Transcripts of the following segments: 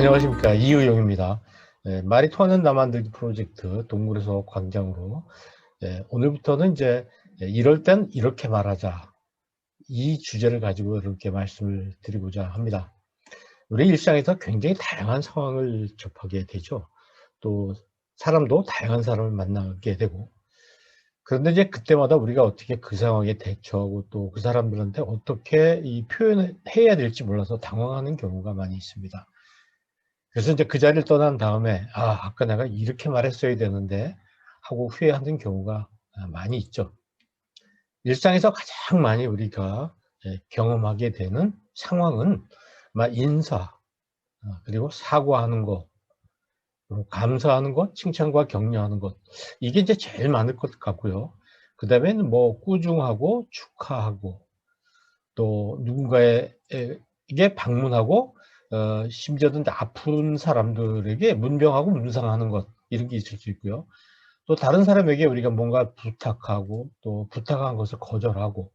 안녕하십니까, 이유영입니다. 말이 통하는 나 만들기 프로젝트 동물에서 광장으로, 오늘부터는 이제 이럴 땐 이렇게 말하자, 이 주제를 가지고 이렇게 말씀을 드리고자 합니다. 우리 일상에서 굉장히 다양한 상황을 접하게 되죠. 또 사람도 다양한 사람을 만나게 되고, 그런데 이제 그때마다 우리가 어떻게 그 상황에 대처하고 또 그 사람들한테 어떻게 이 표현을 해야 될지 몰라서 당황하는 경우가 많이 있습니다. 그래서 이제 그 자리를 떠난 다음에 아까 내가 이렇게 말했어야 되는데 하고 후회하는 경우가 많이 있죠. 일상에서 가장 많이 우리가 경험하게 되는 상황은 인사, 그리고 사과하는 것, 그리고 감사하는 것, 칭찬과 격려하는 것, 이게 이제 제일 많을 것 같고요. 그 다음에는 뭐 꾸중하고 축하하고 또 누군가에게 방문하고 심지어는 아픈 사람들에게 문병하고 문상하는 것, 이런 게 있을 수 있고요. 또 다른 사람에게 우리가 뭔가 부탁하고 또 부탁한 것을 거절하고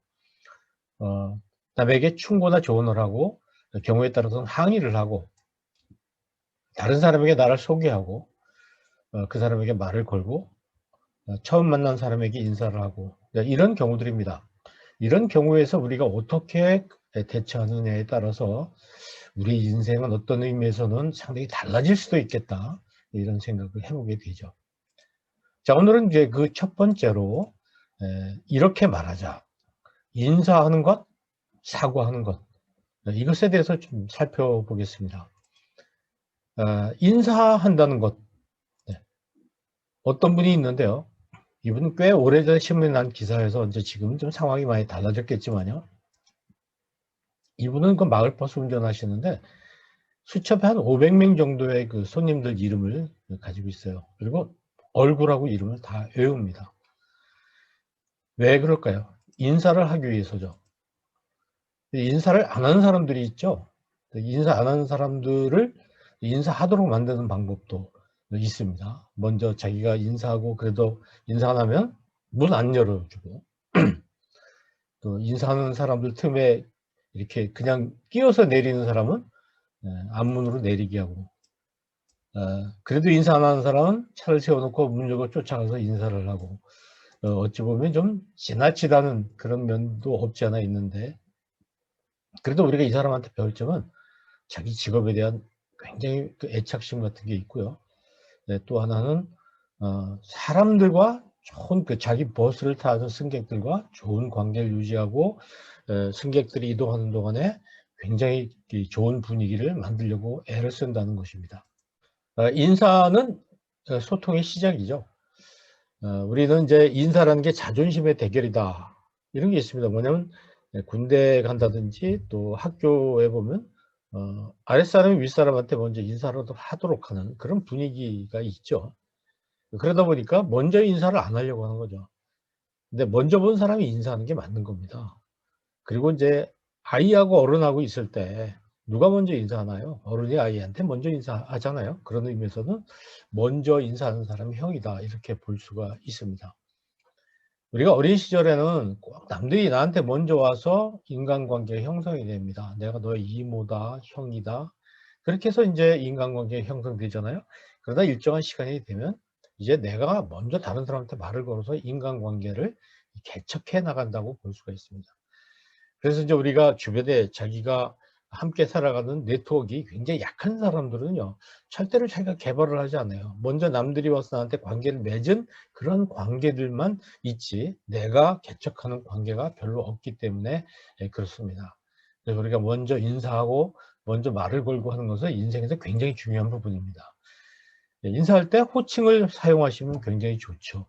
남에게 충고나 조언을 하고 경우에 따라서는 항의를 하고 다른 사람에게 나를 소개하고 그 사람에게 말을 걸고 처음 만난 사람에게 인사를 하고 이런 경우들입니다. 이런 경우에서 우리가 어떻게 대처하느냐에 따라서 우리 인생은 어떤 의미에서는 상당히 달라질 수도 있겠다, 이런 생각을 해보게 되죠. 자, 오늘은 이제 그 첫 번째로 이렇게 말하자, 인사하는 것, 사과하는 것, 이것에 대해서 좀 살펴보겠습니다. 인사한다는 것, 어떤 분이 있는데요. 이분은 꽤 오래전에 신문에 난 기사에서 이제 지금은 좀 상황이 많이 달라졌겠지만요. 이분은 그 마을버스 운전하시는데 수첩에 한 500명 정도의 그 손님들 이름을 가지고 있어요. 그리고 얼굴하고 이름을 다 외웁니다. 왜 그럴까요? 인사를 하기 위해서죠. 인사를 안 하는 사람들이 있죠. 인사 안 하는 사람들을 인사하도록 만드는 방법도 있습니다. 먼저 자기가 인사하고 그래도 인사 안 하면 문 안 열어주고 또 인사하는 사람들 틈에 이렇게 그냥 끼어서 내리는 사람은 앞문으로 내리게 하고 그래도 인사 안 하는 사람은 차를 세워놓고 문 열고 쫓아가서 인사를 하고 어찌 보면 좀 지나치다는 그런 면도 없지 않아 있는데, 그래도 우리가 이 사람한테 배울 점은 자기 직업에 대한 굉장히 그 애착심 같은 게 있고요. 또 하나는 사람들과 좋은 그 자기 버스를 타는 승객들과 좋은 관계를 유지하고 승객들이 이동하는 동안에 굉장히 좋은 분위기를 만들려고 애를 쓴다는 것입니다. 인사는 소통의 시작이죠. 우리는 이제 인사라는 게 자존심의 대결이다, 이런 게 있습니다. 뭐냐면 군대 간다든지 또 학교에 보면 아랫사람이 윗사람한테 먼저 인사를 하도록 하는 그런 분위기가 있죠. 그러다 보니까 먼저 인사를 안 하려고 하는 거죠. 근데 먼저 본 사람이 인사하는 게 맞는 겁니다. 그리고 이제 아이하고 어른하고 있을 때 누가 먼저 인사하나요? 어른이 아이한테 먼저 인사하잖아요. 그런 의미에서는 먼저 인사하는 사람이 형이다, 이렇게 볼 수가 있습니다. 우리가 어린 시절에는 꼭 남들이 나한테 먼저 와서 인간관계가 형성이 됩니다. 내가 너의 이모다, 형이다. 그렇게 해서 이제 인간관계가 형성되잖아요. 그러다 일정한 시간이 되면 이제 내가 먼저 다른 사람한테 말을 걸어서 인간관계를 개척해 나간다고 볼 수가 있습니다. 그래서 이제 우리가 주변에 자기가 함께 살아가는 네트워크가 굉장히 약한 사람들은요, 절대로 자기가 개발을 하지 않아요. 먼저 남들이 와서 나한테 관계를 맺은 그런 관계들만 있지 내가 개척하는 관계가 별로 없기 때문에 그렇습니다. 그래서 우리가 먼저 인사하고 먼저 말을 걸고 하는 것은 인생에서 굉장히 중요한 부분입니다. 인사할 때 호칭을 사용하시면 굉장히 좋죠.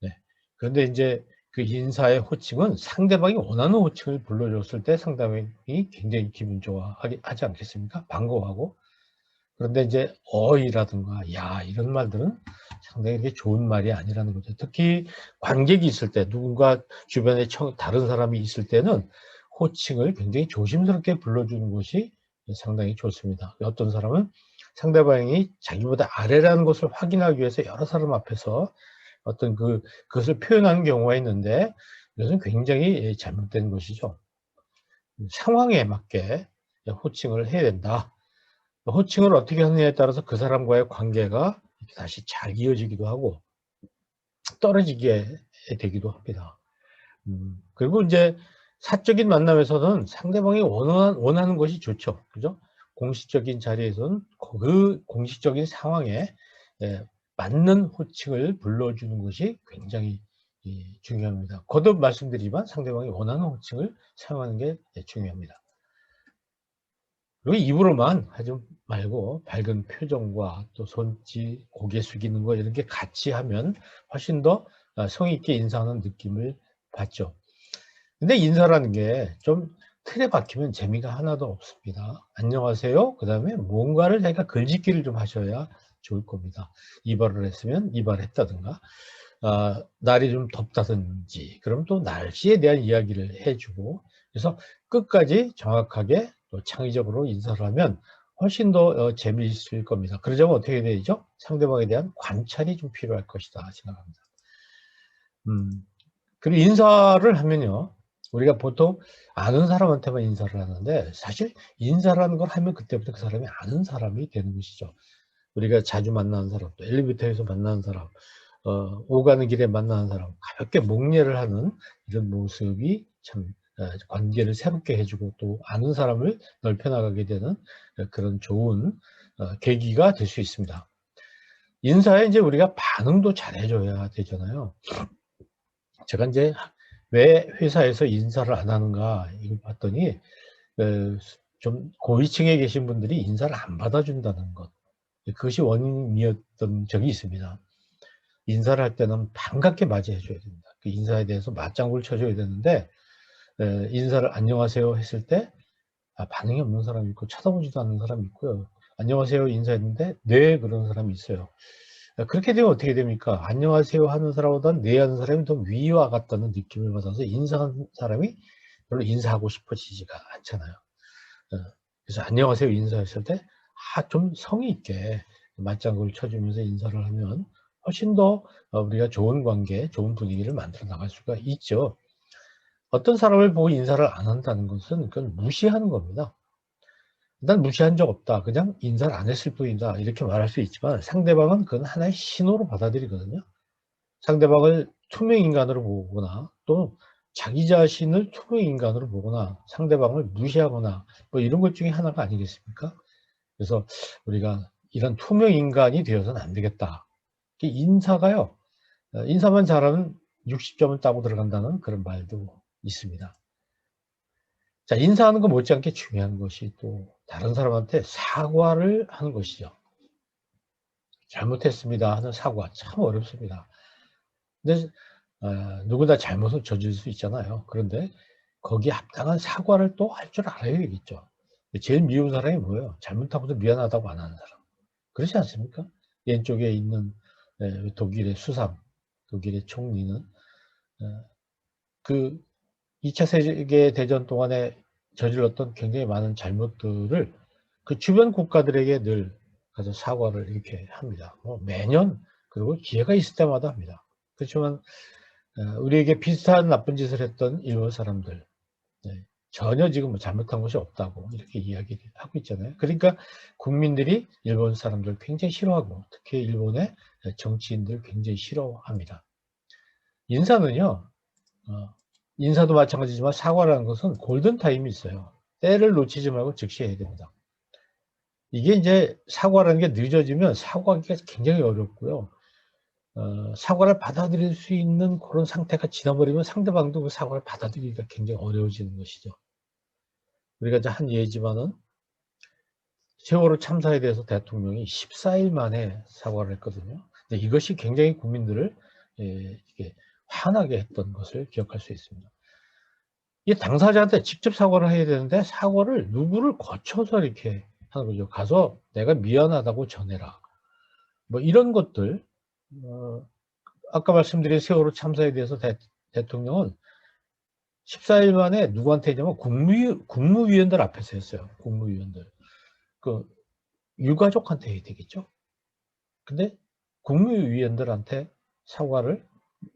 네. 그런데 이제 그 인사의 호칭은 상대방이 원하는 호칭을 불러줬을 때 상대방이 굉장히 기분 좋아하지 않겠습니까? 반가워하고. 그런데 이제 어이라든가 야, 이런 말들은 상당히 그렇게 좋은 말이 아니라는 거죠. 특히 관객이 있을 때, 누군가 주변에 다른 사람이 있을 때는 호칭을 굉장히 조심스럽게 불러주는 것이 상당히 좋습니다. 어떤 사람은 상대방이 자기보다 아래라는 것을 확인하기 위해서 여러 사람 앞에서 어떤 그것을 표현하는 경우가 있는데, 이것은 굉장히 잘못된 것이죠. 상황에 맞게 호칭을 해야 된다. 호칭을 어떻게 하느냐에 따라서 그 사람과의 관계가 다시 잘 이어지기도 하고 떨어지게 되기도 합니다. 그리고 이제 사적인 만남에서는 상대방이 원하는 것이 좋죠. 그죠? 공식적인 자리에서는 그 공식적인 상황에 맞는 호칭을 불러주는 것이 굉장히 중요합니다. 거듭 말씀드리지만 상대방이 원하는 호칭을 사용하는 게 중요합니다. 그리고 입으로만 하지 말고 밝은 표정과 또 손짓, 고개 숙이는 거 이렇게 같이 하면 훨씬 더 성의 있게 인사하는 느낌을 받죠. 근데 인사라는 게 좀 틀에 박히면 재미가 하나도 없습니다. 안녕하세요. 그 다음에 뭔가를 자기가 글짓기를 좀 하셔야 좋을 겁니다. 이발을 했으면 이발했다든가, 날이 좀 덥다든지, 그럼 또 날씨에 대한 이야기를 해주고, 그래서 끝까지 정확하게 또 창의적으로 인사를 하면 훨씬 더 재미있을 겁니다. 그러자면 어떻게 되죠? 상대방에 대한 관찰이 좀 필요할 것이다 생각합니다. 그리고 인사를 하면요, 우리가 보통 아는 사람한테만 인사를 하는데 사실 인사라는 걸 하면 그때부터 그 사람이 아는 사람이 되는 것이죠. 우리가 자주 만나는 사람, 또 엘리베이터에서 만나는 사람, 오가는 길에 만나는 사람, 가볍게 목례를 하는 이런 모습이 참 관계를 새롭게 해주고 또 아는 사람을 넓혀나가게 되는 그런 좋은 계기가 될 수 있습니다. 인사에 이제 우리가 반응도 잘해줘야 되잖아요. 제가 이제 왜 회사에서 인사를 안 하는가 이걸 봤더니 좀 고위층에 계신 분들이 인사를 안 받아준다는 것, 그것이 원인이었던 적이 있습니다. 인사를 할 때는 반갑게 맞이해 줘야 됩니다. 그 인사에 대해서 맞장구를 쳐줘야 되는데 인사를 안녕하세요 했을 때 반응이 없는 사람이 있고 쳐다보지도 않는 사람이 있고요. 안녕하세요 인사했는데 네 그런 사람이 있어요. 그렇게 되면 어떻게 됩니까? 안녕하세요 하는 사람보다는 네 하는 사람이 더 위와 같다는 느낌을 받아서 인사하는 사람이 별로 인사하고 싶어지지가 않잖아요. 그래서 안녕하세요 인사했을 때 좀 성의 있게 맞장구를 쳐주면서 인사를 하면 훨씬 더 우리가 좋은 관계, 좋은 분위기를 만들어 나갈 수가 있죠. 어떤 사람을 보고 인사를 안 한다는 것은 그건 무시하는 겁니다. 난 무시한 적 없다. 그냥 인사를 안 했을 뿐이다. 이렇게 말할 수 있지만 상대방은 그건 하나의 신호로 받아들이거든요. 상대방을 투명인간으로 보거나 또 자기 자신을 투명인간으로 보거나 상대방을 무시하거나 뭐 이런 것 중에 하나가 아니겠습니까? 그래서 우리가 이런 투명인간이 되어서는 안 되겠다. 인사가요. 인사만 잘하면 60점을 따고 들어간다는 그런 말도 있습니다. 자, 인사하는 거 못지않게 중요한 것이 또 다른 사람한테 사과를 하는 것이죠. 잘못했습니다 하는 사과 참 어렵습니다. 근데 누구나 잘못을 저질 수 있잖아요. 그런데 거기에 합당한 사과를 또 할 줄 알아야 되겠죠. 제일 미운 사람이 뭐예요? 잘못하고도 미안하다고 안 하는 사람. 그렇지 않습니까? 왼쪽에 있는 독일의 수상, 독일의 총리는 그 2차 세계대전 동안에 저질렀던 굉장히 많은 잘못들을 그 주변 국가들에게 늘 가서 사과를 이렇게 합니다. 매년 그리고 기회가 있을 때마다 합니다. 그렇지만 우리에게 비슷한 나쁜 짓을 했던 일본 사람들 전혀 지금 잘못한 것이 없다고 이렇게 이야기를 하고 있잖아요. 그러니까 국민들이 일본 사람들 굉장히 싫어하고 특히 일본의 정치인들 굉장히 싫어합니다. 인사는요. 인사도 마찬가지지만 사과라는 것은 골든타임이 있어요. 때를 놓치지 말고 즉시 해야 됩니다. 이게 이제 사과라는 게 늦어지면 사과하기가 굉장히 어렵고요. 사과를 받아들일 수 있는 그런 상태가 지나버리면 상대방도 그 사과를 받아들이기가 굉장히 어려워지는 것이죠. 우리가 이제 한 예지만은 세월호 참사에 대해서 대통령이 14일 만에 사과를 했거든요. 근데 이것이 굉장히 국민들을 이게 화나게 했던 것을 기억할 수 있습니다. 이 당사자한테 직접 사과를 해야 되는데 사과를 누구를 거쳐서 이렇게 하는 거죠. 가서 내가 미안하다고 전해라. 뭐 이런 것들, 아까 말씀드린 세월호 참사에 대해서 대통령은 14일 만에 누구한테 했냐면 국무위원들 앞에서 했어요. 국무위원들. 그 유가족한테 해야 되겠죠. 근데 국무위원들한테 사과를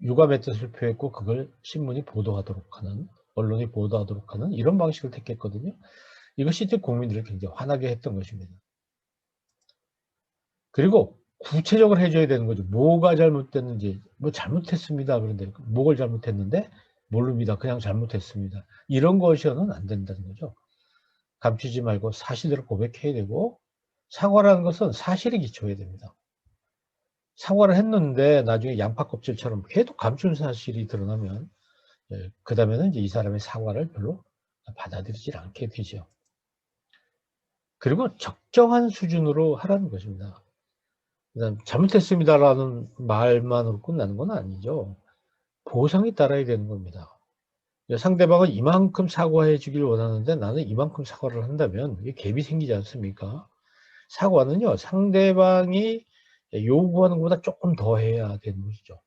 유감의 뜻을 표했고 그걸 신문이 보도하도록 하는, 언론이 보도하도록 하는 이런 방식을 택했거든요. 이것이 이제 국민들을 굉장히 화나게 했던 것입니다. 그리고 구체적으로 해줘야 되는 거죠. 뭐가 잘못됐는지, 뭐 잘못했습니다. 그런데 뭐를 잘못했는데 모릅니다. 그냥 잘못했습니다. 이런 것이어는 안 된다는 거죠. 감추지 말고 사실대로 고백해야 되고, 사과라는 것은 사실에 기초해야 됩니다. 사과를 했는데 나중에 양파 껍질처럼 계속 감춘 사실이 드러나면 그 다음에는 이제 이 사람의 사과를 별로 받아들이질 않게 되죠. 그리고 적정한 수준으로 하라는 것입니다. 그다음 잘못했습니다라는 말만으로 끝나는 건 아니죠. 보상이 따라야 되는 겁니다. 상대방은 이만큼 사과해 주길 원하는데 나는 이만큼 사과를 한다면 이게 갭이 생기지 않습니까? 사과는요, 상대방이 요구하는 것보다 조금 더 해야 되는 것이죠.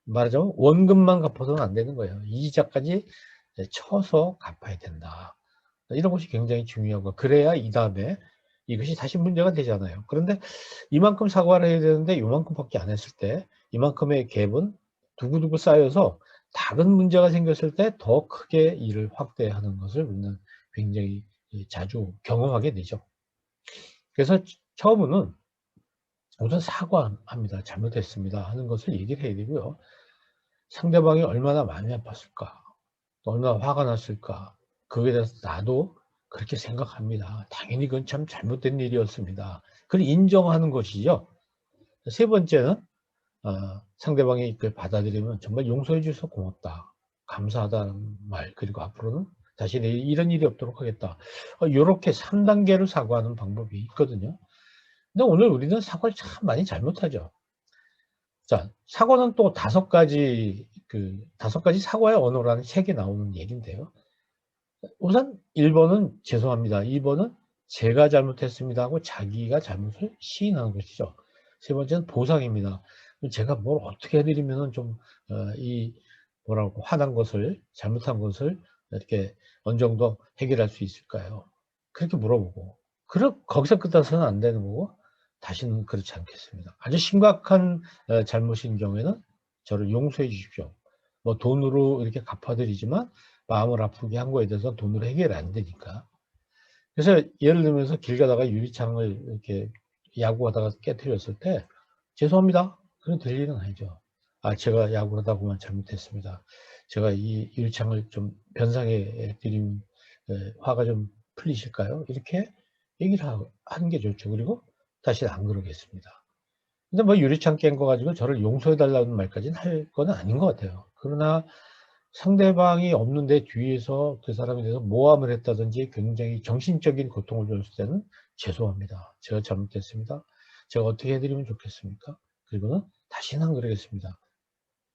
말하자면 원금만 갚아서는 안 되는 거예요. 이자까지 쳐서 갚아야 된다. 이런 것이 굉장히 중요하고, 그래야 이 다음에 이것이 다시 문제가 되잖아요. 그런데 이만큼 사과를 해야 되는데 이만큼밖에 안 했을 때 이만큼의 갭은 두고두고 쌓여서 다른 문제가 생겼을 때 더 크게 일을 확대하는 것을 우리는 굉장히 자주 경험하게 되죠. 그래서 처음은 우선 사과합니다. 잘못했습니다 하는 것을 얘기를 해야 되고요. 상대방이 얼마나 마음이 아팠을까, 얼마나 화가 났을까, 그거에 대해서 나도 그렇게 생각합니다. 당연히 그건 참 잘못된 일이었습니다. 그걸 인정하는 것이죠. 세 번째는 상대방이 그걸 받아들이면 정말 용서해 주셔서 고맙다, 감사하다는 말, 그리고 앞으로는 다시 이런 일이 없도록 하겠다. 이렇게 3단계로 사과하는 방법이 있거든요. 근데 오늘 우리는 사과를 참 많이 잘못하죠. 자, 사과는 또 5가지, 5가지 사과의 언어라는 책에 나오는 얘기인데요. 우선 1번은 죄송합니다. 2번은 제가 잘못했습니다 하고 자기가 잘못을 시인하는 것이죠. 세 번째는 보상입니다. 제가 뭘 어떻게 해드리면 좀, 뭐라고, 화난 것을, 잘못한 것을 이렇게 어느 정도 해결할 수 있을까요? 그렇게 물어보고. 거기서 끝나서는 안 되는 거고, 다시는 그렇지 않겠습니다. 아주 심각한 잘못인 경우에는 저를 용서해 주십시오. 뭐 돈으로 이렇게 갚아드리지만 마음을 아프게 한 거에 대해서 돈으로 해결이 안 되니까. 그래서 예를 들면서 길 가다가 유리창을 이렇게 야구하다가 깨뜨렸을 때 죄송합니다. 그런 될 일은 아니죠. 제가 야구하다 보면 잘못했습니다. 제가 이 유리창을 좀 변상해 드리면 화가 좀 풀리실까요? 이렇게 얘기를 하는 게 좋죠. 그리고 다시 안 그러겠습니다. 근데 뭐 유리창 깬 거 가지고 저를 용서해 달라는 말까지는 할 건 아닌 것 같아요. 그러나 상대방이 없는데 뒤에서 그 사람에 대해서 모함을 했다든지 굉장히 정신적인 고통을 줬을 때는 죄송합니다. 제가 잘못했습니다. 제가 어떻게 해드리면 좋겠습니까? 그리고는 다시는 안 그러겠습니다.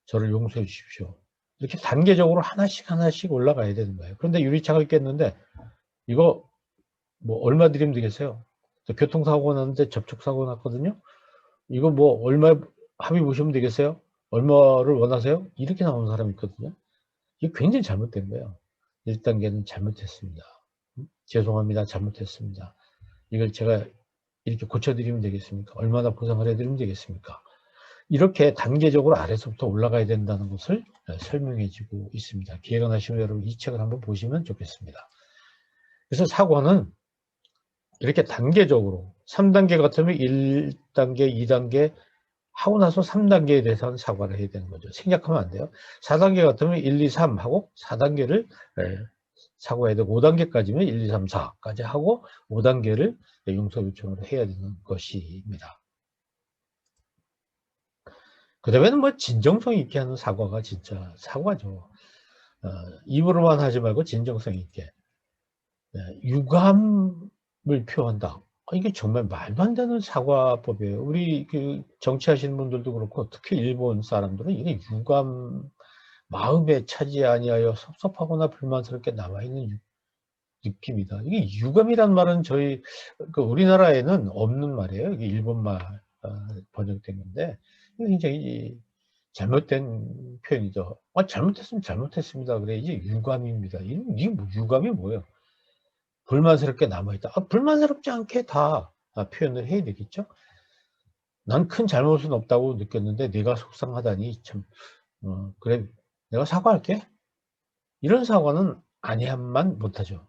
저를 용서해 주십시오. 이렇게 단계적으로 하나씩 올라가야 되는 거예요. 그런데 유리창을 깼는데 이거 뭐 얼마 드리면 되겠어요? 교통사고 났는데 접촉사고 났거든요. 이거 뭐 얼마 합의 보시면 되겠어요? 얼마를 원하세요? 이렇게 나오는 사람이 있거든요. 이게 굉장히 잘못된 거예요. 1단계는 잘못했습니다. 죄송합니다. 잘못했습니다. 이걸 제가 이렇게 고쳐드리면 되겠습니까? 얼마나 보상을 해드리면 되겠습니까? 이렇게 단계적으로 아래서부터 올라가야 된다는 것을 설명해 주고 있습니다. 기회가 나시면 여러분 이 책을 한번 보시면 좋겠습니다. 그래서 사과는 이렇게 단계적으로 3단계 같으면 1단계, 2단계 하고 나서 3단계에 대해서는 사과를 해야 되는 거죠. 생략하면 안 돼요. 4단계 같으면 1, 2, 3 하고 4단계를 사과해야 되고 5단계까지면 1, 2, 3, 4까지 하고 5단계를 용서 요청을 해야 되는 것입니다. 그 다음에는 뭐 진정성 있게 하는 사과가 진짜 사과죠. 입으로만 하지 말고 진정성 있게. 유감을 표한다. 이게 정말 말도 안 되는 사과법이에요. 우리 정치하시는 분들도 그렇고 특히 일본 사람들은 이게 유감, 마음에 차지 아니하여 섭섭하거나 불만스럽게 남아있는 느낌이다. 이게 유감이란 말은 저희 우리나라에는 없는 말이에요. 이게 일본말 번역된 건데 굉장히 잘못된 표현이죠. 잘못했으면 잘못했습니다. 그래 이제 유감입니다. 이게 뭐 유감이 뭐예요? 불만스럽게 남아있다. 불만스럽지 않게 다 표현을 해야 되겠죠. 난 큰 잘못은 없다고 느꼈는데 내가 속상하다니 참 그래 내가 사과할게. 이런 사과는 아니야만 못하죠.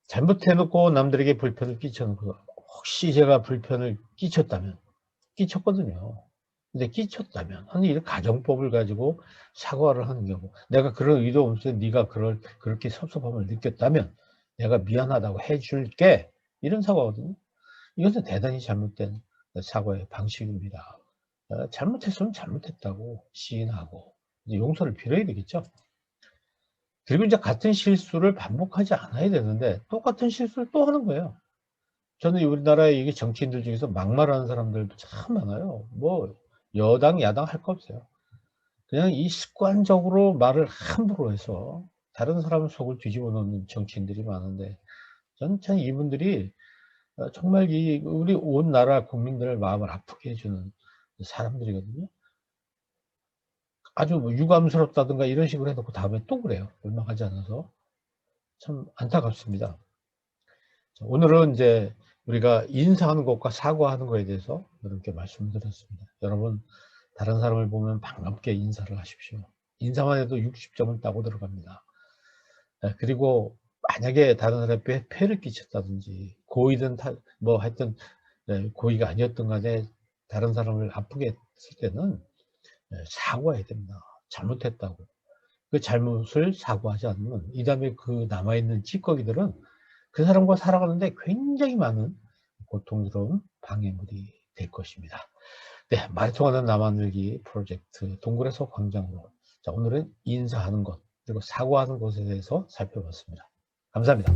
잘못해놓고 남들에게 불편을 끼쳐놓고 혹시 제가 불편을 끼쳤거든요. 근데 끼쳤다면, 아니, 이런 가정법을 가지고 사과를 하는 경우, 내가 그런 의도 없어서 네가 그렇게 섭섭함을 느꼈다면 내가 미안하다고 해줄게. 이런 사과거든요. 이것은 대단히 잘못된 사과의 방식입니다. 잘못했으면 잘못했다고 시인하고 이제 용서를 빌어야 되겠죠. 그리고 이제 같은 실수를 반복하지 않아야 되는데 똑같은 실수를 또 하는 거예요. 저는 우리나라의 이게 정치인들 중에서 막말하는 사람들도 참 많아요. 뭐 여당 야당 할 거 없어요. 그냥 이 습관적으로 말을 함부로 해서 다른 사람 속을 뒤집어 놓는 정치인들이 많은데 저는 참 이분들이 정말 우리 온 나라 국민들의 마음을 아프게 해주는 사람들이거든요. 아주 뭐 유감스럽다든가 이런 식으로 해놓고 다음에 또 그래요. 얼마 가지 않아서. 참 안타깝습니다. 오늘은 이제 우리가 인사하는 것과 사과하는 것에 대해서 여러분께 말씀을 드렸습니다. 여러분, 다른 사람을 보면 반갑게 인사를 하십시오. 인사만 해도 60점은 따고 들어갑니다. 그리고 만약에 다른 사람에게 폐를 끼쳤다든지 고의든 뭐 하여튼 고의가 아니었던 간에 다른 사람을 아프게 했을 때는 사과해야 됩니다. 잘못했다고. 그 잘못을 사과하지 않으면 이 다음에 그 남아있는 찌꺼기들은 그 사람과 살아가는데 굉장히 많은 고통스러운 방해물이 될 것입니다. 네, 말이 통하는 나만들기 프로젝트 동굴에서 광장으로. 자, 오늘은 인사하는 것 그리고 사과하는 것에 대해서 살펴봤습니다. 감사합니다.